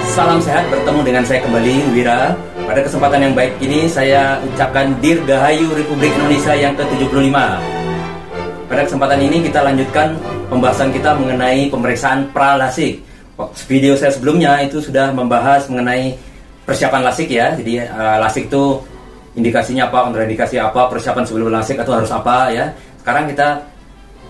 Salam sehat, bertemu dengan saya kembali, Wira. Pada kesempatan yang baik ini saya ucapkan Dirgahayu Republik Indonesia yang ke-75. Pada kesempatan ini kita lanjutkan pembahasan kita mengenai pemeriksaan pra-lasik. Video saya sebelumnya itu sudah membahas mengenai persiapan lasik ya. Jadi lasik itu indikasinya apa, kontraindikasi apa, persiapan sebelum lasik atau harus apa ya. Sekarang kita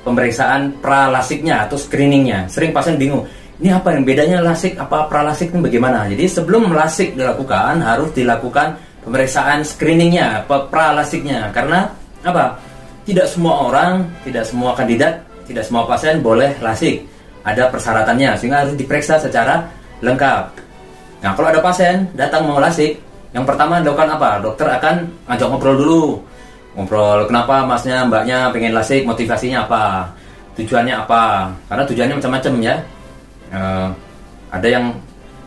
pemeriksaan pra-lasiknya atau screeningnya. Sering pasien bingung, ini apa yang bedanya lasik apa pra-lasik ini bagaimana? Jadi sebelum lasik dilakukan harus dilakukan pemeriksaan screeningnya, pra-lasiknya. Karena apa? Tidak semua orang, tidak semua kandidat, tidak semua pasien boleh lasik. Ada persyaratannya sehingga harus diperiksa secara lengkap. Nah, kalau ada pasien datang mau lasik, yang pertama dilakukan apa? Dokter akan ngajak ngobrol dulu. Ngobrol, kenapa masnya, mbaknya pengen lasik, motivasinya apa? Tujuannya apa? Karena tujuannya macam-macam ya. Ada yang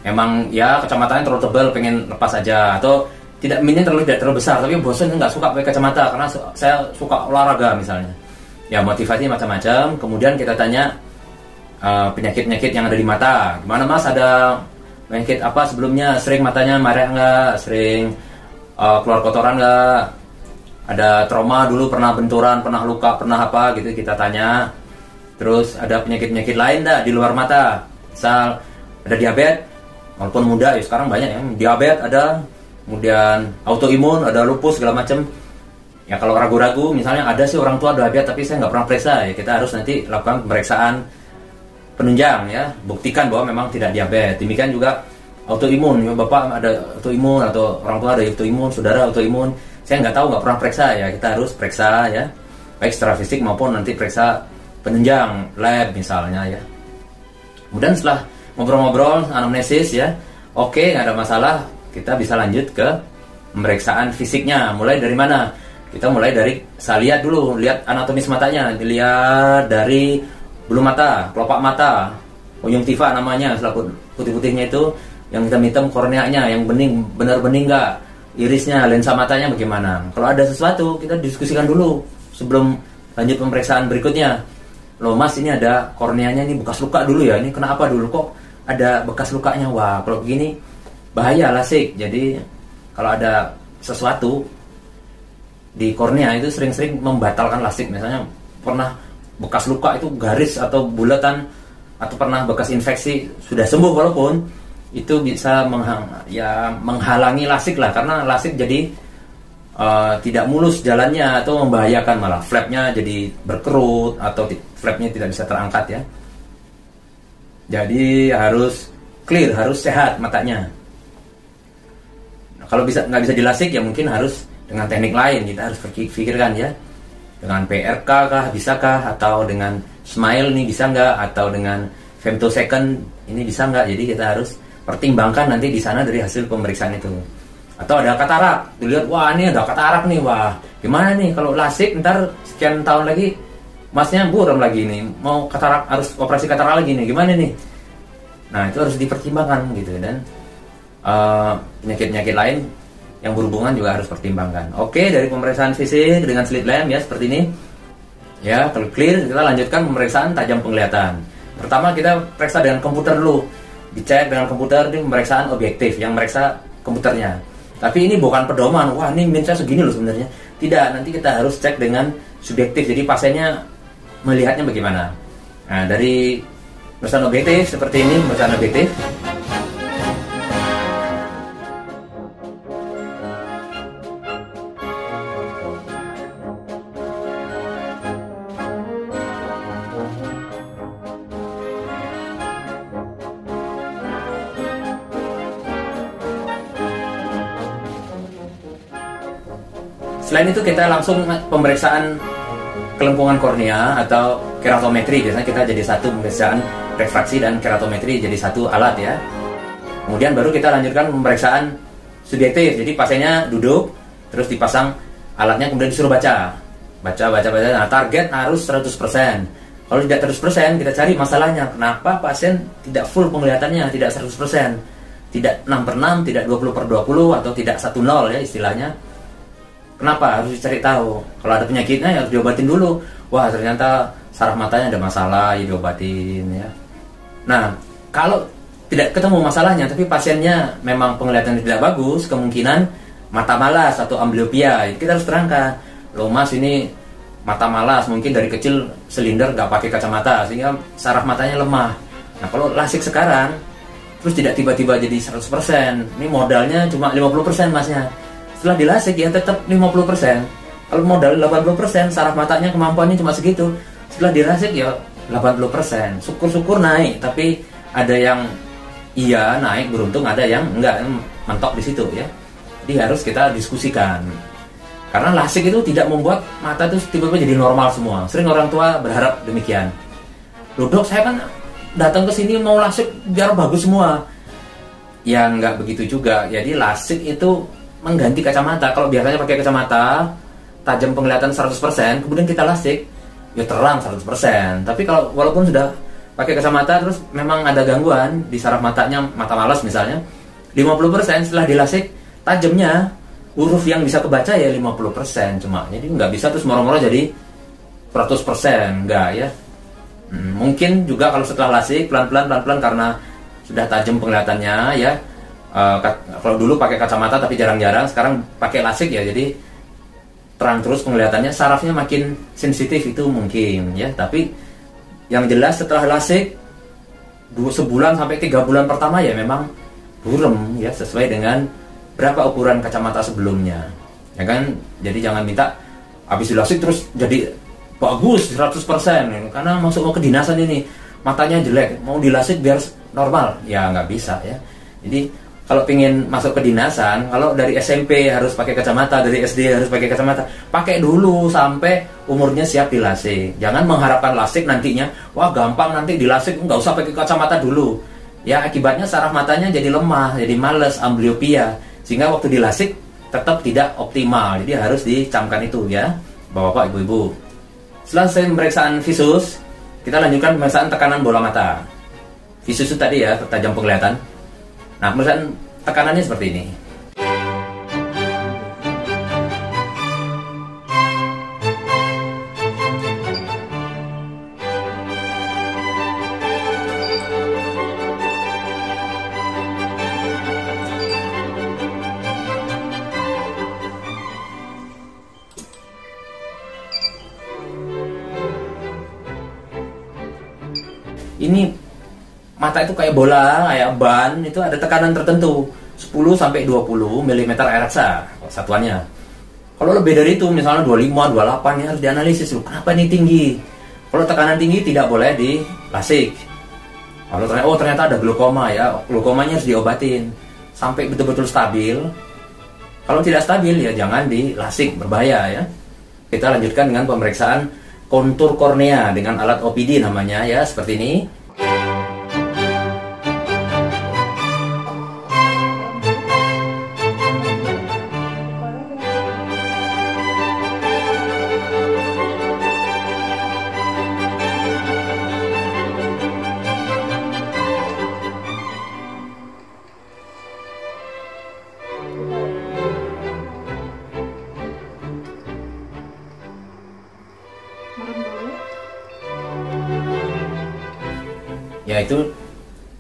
emang ya kacamatanya terlalu tebal pengen lepas aja, atau tidak terlalu besar tapi bosan nggak suka pakai kacamata karena saya suka olahraga misalnya ya. Motivasinya macam-macam. Kemudian kita tanya penyakit-penyakit yang ada di mata, gimana mas, ada penyakit apa sebelumnya, sering matanya merah nggak, sering keluar kotoran nggak, ada trauma dulu, pernah benturan, pernah luka, pernah apa gitu kita tanya. Terus ada penyakit-penyakit lain nggak di luar mata, misal ada diabetes, walaupun muda ya sekarang banyak ya, diabetes ada, kemudian autoimun, ada lupus segala macam. Ya kalau ragu-ragu, misalnya ada sih orang tua diabetes tapi saya nggak pernah periksa, ya kita harus nanti lakukan pemeriksaan penunjang ya, buktikan bahwa memang tidak diabetes. Demikian juga autoimun, ya bapak ada autoimun atau orang tua ada autoimun, saudara autoimun, saya nggak tahu, nggak pernah periksa, ya kita harus periksa ya, baik secara fisik maupun nanti periksa penunjang lab misalnya ya. Kemudian setelah ngobrol-ngobrol anamnesis ya, oke, nggak ada masalah, kita bisa lanjut ke pemeriksaan fisiknya. Mulai dari mana? Kita mulai dari, saya lihat dulu, lihat anatomis matanya, dilihat dari bulu mata, kelopak mata, konjungtiva namanya, setelah putih-putihnya itu, yang hitam-hitam korneanya, yang bening, benar bening nggak, irisnya, lensa matanya bagaimana. Kalau ada sesuatu kita diskusikan dulu sebelum lanjut pemeriksaan berikutnya. Loh mas, ini ada korneanya, ini bekas luka dulu ya, ini kenapa dulu kok ada bekas lukanya? Wah, kalau begini bahaya lasik. Jadi kalau ada sesuatu di kornea itu sering-sering membatalkan lasik. Misalnya pernah bekas luka itu garis atau bulatan, atau pernah bekas infeksi sudah sembuh walaupun itu bisa menghalangi lasik lah, karena lasik jadi tidak mulus jalannya atau membahayakan, malah flapnya jadi berkerut atau flapnya tidak bisa terangkat ya. Jadi harus clear, harus sehat matanya. Nah, kalau nggak bisa dilasik ya mungkin harus dengan teknik lain, kita harus pikirkan ya. Dengan PRK kah, bisakah, atau dengan smile nih bisa nggak, atau dengan femtosecond ini bisa nggak. Jadi kita harus pertimbangkan nanti di sana dari hasil pemeriksaan itu. Atau ada katarak, dilihat, wah ini ada katarak nih, wah gimana nih kalau lasik ntar sekian tahun lagi masnya buram lagi nih, mau katarak, harus operasi katarak lagi nih, gimana nih. Nah itu harus dipertimbangkan gitu. Dan penyakit-penyakit lain yang berhubungan juga harus pertimbangkan. Oke, dari pemeriksaan fisik dengan slit lamp ya seperti ini ya. Kalau clear, kita lanjutkan pemeriksaan tajam penglihatan. Pertama kita periksa dengan komputer dulu, dicek dengan komputer, ini pemeriksaan objektif yang meriksa komputernya. Tapi ini bukan pedoman, wah ini min saya segini loh sebenarnya. Tidak, nanti kita harus cek dengan subjektif. Jadi pasiennya melihatnya bagaimana. Nah, dari pemeriksaan objektif seperti ini, pemeriksaan objektif. Selain itu kita langsung pemeriksaan kelempungan kornea atau keratometri. Biasanya kita jadi satu pemeriksaan refraksi dan keratometri jadi satu alat ya. Kemudian baru kita lanjutkan pemeriksaan subjektif. Jadi pasiennya duduk, terus dipasang alatnya, kemudian disuruh baca. Nah, target harus 100%. Kalau tidak 100%, kita cari masalahnya. Kenapa pasien tidak full penglihatannya, tidak 100%. Tidak 6/6, tidak 20/20, atau tidak 1/0 ya istilahnya. Kenapa? Harus dicari tahu. Kalau ada penyakitnya ya harus diobatin dulu. Wah ternyata saraf matanya ada masalah, ya diobatin ya. Nah kalau tidak ketemu masalahnya, tapi pasiennya memang penglihatannya tidak bagus, kemungkinan mata malas atau amblyopia. Kita harus terangkan, loh mas, ini mata malas, mungkin dari kecil silinder nggak pakai kacamata sehingga saraf matanya lemah. Nah kalau LASIK sekarang terus tidak tiba-tiba jadi 100%, ini modalnya cuma 50% masnya. Setelah di LASIK ya tetap 50%. Kalau modal 80%, saraf matanya kemampuannya cuma segitu. Setelah di LASIK ya 80%. Syukur-syukur naik, tapi ada yang iya naik beruntung, ada yang enggak, mentok di situ ya. Jadi harus kita diskusikan. Karena LASIK itu tidak membuat mata itu tiba-tiba jadi normal semua. Sering orang tua berharap demikian. Loh dok, saya kan datang ke sini mau LASIK biar bagus semua. Ya nggak begitu juga. Jadi LASIK itu mengganti kacamata. Kalau biasanya pakai kacamata tajam penglihatan 100%, kemudian kita LASIK ya terang 100%. Tapi kalau walaupun sudah pakai kacamata terus memang ada gangguan di saraf matanya, mata malas misalnya, 50% setelah di LASIK tajamnya huruf yang bisa kebaca ya 50% cuma. Jadi nggak bisa terus moro-moro jadi 100%, enggak ya. Mungkin juga kalau setelah LASIK pelan-pelan karena sudah tajam penglihatannya ya. Kalau dulu pakai kacamata tapi jarang-jarang, sekarang pakai LASIK ya, jadi terang terus penglihatannya, sarafnya makin sensitif itu mungkin ya. Tapi yang jelas setelah LASIK sebulan sampai 3 bulan pertama ya memang burem ya, sesuai dengan berapa ukuran kacamata sebelumnya ya kan. Jadi jangan minta habis di LASIK terus jadi bagus 100% karena mau ke kedinasan ini matanya jelek, mau di LASIK biar normal ya nggak bisa ya. Jadi kalau pengen masuk ke dinasan, kalau dari SMP harus pakai kacamata, dari SD harus pakai kacamata, pakai dulu sampai umurnya siap di LASIK. Jangan mengharapkan LASIK nantinya, wah gampang nanti di LASIK nggak usah pakai kacamata dulu. Ya akibatnya saraf matanya jadi lemah, jadi males, amblyopia, sehingga waktu di LASIK tetap tidak optimal. Jadi harus dicamkan itu ya, bapak-bapak, ibu-ibu. Setelah pemeriksaan visus, kita lanjutkan pemeriksaan tekanan bola mata. Visus itu tadi ya, tajam penglihatan. Nah, pemeriksaan tekanannya seperti ini. Ini mata itu kayak bola, kayak ban, itu ada tekanan tertentu 10 sampai 20 mm air reksa satuannya. Kalau lebih dari itu misalnya 25, 28 ya harus dianalisis loh, kenapa ini tinggi. Kalau tekanan tinggi tidak boleh di LASIK. Kalau ternyata ada glaukoma ya, glaukomanya harus diobatin sampai betul-betul stabil. Kalau tidak stabil ya jangan di LASIK, berbahaya ya. Kita lanjutkan dengan pemeriksaan kontur kornea dengan alat OPD namanya ya, seperti ini. Yaitu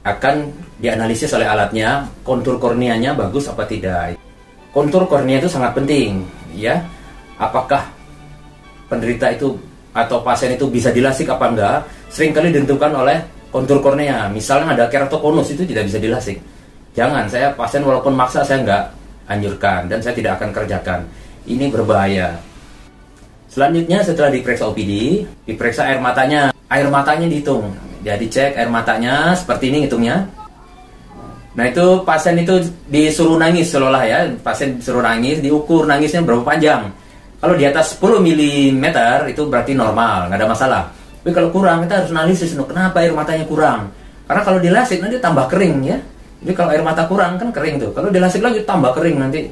akan dianalisis oleh alatnya, kontur korneanya bagus apa tidak. Kontur kornea itu sangat penting ya. Apakah penderita itu atau pasien itu bisa dilasik apa enggak, seringkali ditentukan oleh kontur kornea. Misalnya ada keratokonus, itu tidak bisa dilasik. Jangan, saya pasien walaupun maksa saya enggak anjurkan dan saya tidak akan kerjakan. Ini berbahaya. Selanjutnya setelah diperiksa OPD, diperiksa air matanya. Air matanya dihitung. Jadi cek air matanya seperti ini hitungnya. Nah itu pasien itu disuruh nangis seolah ya. Pasien disuruh nangis, diukur nangisnya berapa panjang. Kalau di atas 10 mm itu berarti normal, nggak ada masalah. Tapi kalau kurang kita harus analisis, kenapa air matanya kurang. Karena kalau di LASIK nanti tambah kering ya. Jadi kalau air mata kurang kan kering tuh. Kalau di LASIK lagi tambah kering, nanti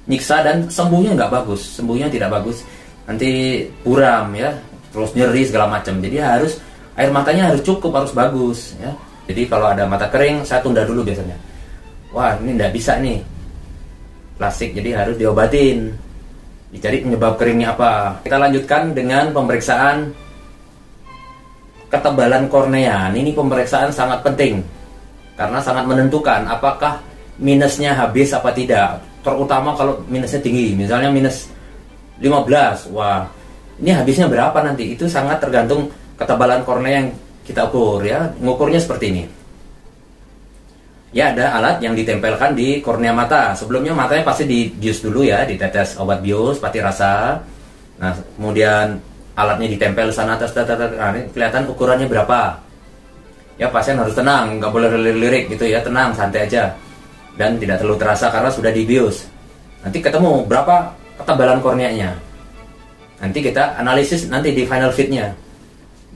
nyiksa dan sembuhnya nggak bagus. Sembuhnya tidak bagus. Nanti buram ya, terus nyeri segala macam. Jadi harus air matanya harus cukup, harus bagus ya. Jadi kalau ada mata kering, saya tunda dulu biasanya. Wah ini nggak bisa nih LASIK, jadi harus diobatin, dicari penyebab keringnya apa. Kita lanjutkan dengan pemeriksaan ketebalan kornea. Ini pemeriksaan sangat penting karena sangat menentukan apakah minusnya habis apa tidak, terutama kalau minusnya tinggi, misalnya minus 15, wah ini habisnya berapa nanti, itu sangat tergantung ketebalan kornea yang kita ukur ya. Ngukurnya seperti ini ya, ada alat yang ditempelkan di kornea mata. Sebelumnya matanya pasti dibius dulu ya, ditetes obat bius pati rasa. Nah kemudian alatnya ditempel sana atas, nah, ini kelihatan ukurannya berapa ya. Pasien harus tenang, nggak boleh lirik gitu ya, tenang, santai aja, dan tidak terlalu terasa karena sudah dibius. Nanti ketemu berapa ketebalan korneanya, nanti kita analisis nanti di final fitnya.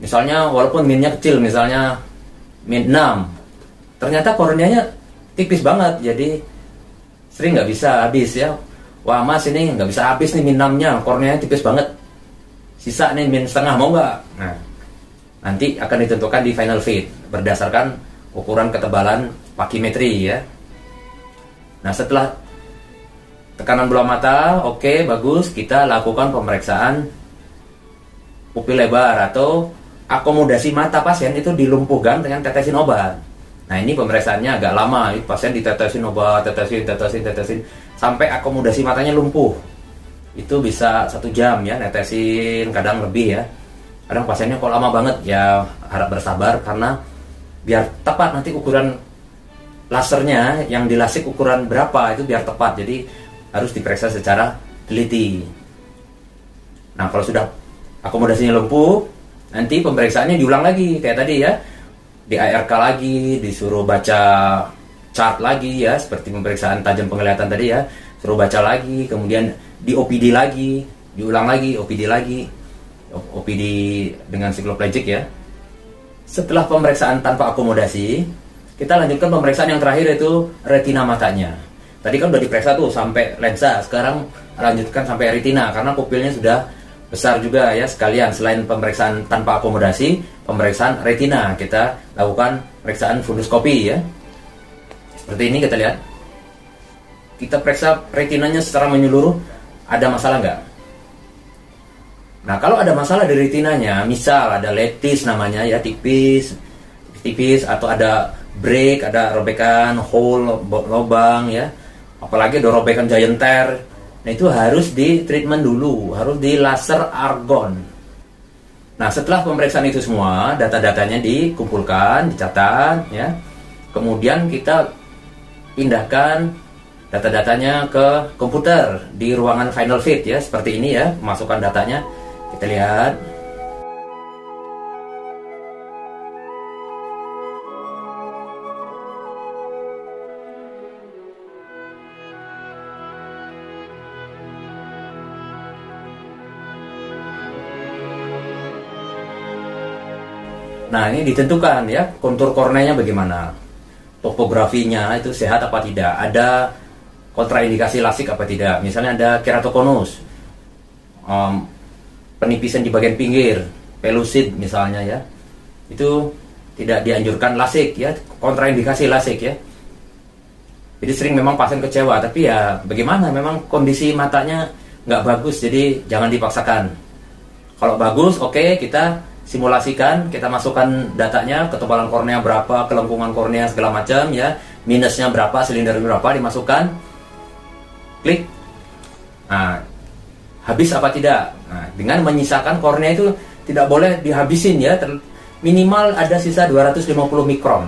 Misalnya walaupun minnya kecil, misalnya min 6, ternyata korneanya tipis banget, jadi sering nggak bisa habis ya. Wah mas, ini nggak bisa habis nih min 6-nya, korneanya tipis banget, sisa nih min setengah, mau nggak? Nah nanti akan ditentukan di final fit berdasarkan ukuran ketebalan pakimetri ya. Nah setelah tekanan bola mata oke, bagus, kita lakukan pemeriksaan pupil lebar atau akomodasi mata pasien itu dilumpuhkan dengan tetesin obat. Nah ini pemeriksaannya agak lama, pasien ditetesin obat, tetesin sampai akomodasi matanya lumpuh. Itu bisa 1 jam ya, netesin, kadang lebih ya. Kadang pasiennya kok lama banget ya, harap bersabar karena biar tepat nanti ukuran lasernya yang dilasik ukuran berapa itu biar tepat, jadi harus diperiksa secara teliti. Nah kalau sudah akomodasinya lumpuh, nanti pemeriksaannya diulang lagi kayak tadi ya, di ARK lagi, disuruh baca chart lagi ya, seperti pemeriksaan tajam penglihatan tadi ya, suruh baca lagi, kemudian di OPD lagi, diulang lagi, OPD dengan cycloplegic ya. Setelah pemeriksaan tanpa akomodasi, kita lanjutkan pemeriksaan yang terakhir, yaitu retina matanya. Tadi kan udah diperiksa tuh sampai lensa, sekarang lanjutkan sampai retina karena pupilnya sudah besar juga ya. Sekalian selain pemeriksaan tanpa akomodasi, pemeriksaan retina, kita lakukan pemeriksaan funduskopi ya. Seperti ini kita lihat, kita periksa retinanya secara menyeluruh, ada masalah nggak? Nah kalau ada masalah di retinanya, misal ada letis namanya ya, tipis atau ada break, ada robekan hole, lubang ya, apalagi ada robekan giant tear. Nah itu harus di treatment dulu, harus di laser argon. Nah setelah pemeriksaan itu semua, data-datanya dikumpulkan, dicatat ya. Kemudian kita pindahkan data-datanya ke komputer di ruangan final fit ya, seperti ini ya, masukkan datanya. Kita lihat. Nah ini ditentukan ya, kontur korneanya bagaimana, topografinya itu sehat apa tidak, ada kontraindikasi lasik apa tidak, misalnya ada keratokonus, penipisan di bagian pinggir, pelusid misalnya ya, itu tidak dianjurkan lasik ya, kontraindikasi lasik ya. Jadi sering memang pasien kecewa, tapi ya bagaimana, memang kondisi matanya nggak bagus, jadi jangan dipaksakan. Kalau bagus, oke, kita simulasikan, kita masukkan datanya, ketebalan kornea berapa, kelengkungan kornea segala macam ya, minusnya berapa, silinder berapa, dimasukkan, klik. Nah, habis apa tidak? Nah, dengan menyisakan kornea itu tidak boleh dihabisin ya, minimal ada sisa 250 mikron.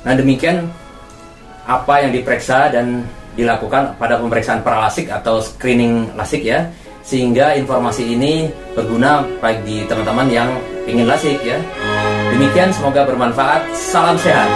Nah demikian apa yang diperiksa dan dilakukan pada pemeriksaan pralasik atau screening lasik ya, sehingga informasi ini berguna bagi teman-teman yang ingin lasik ya. Demikian, semoga bermanfaat. Salam sehat.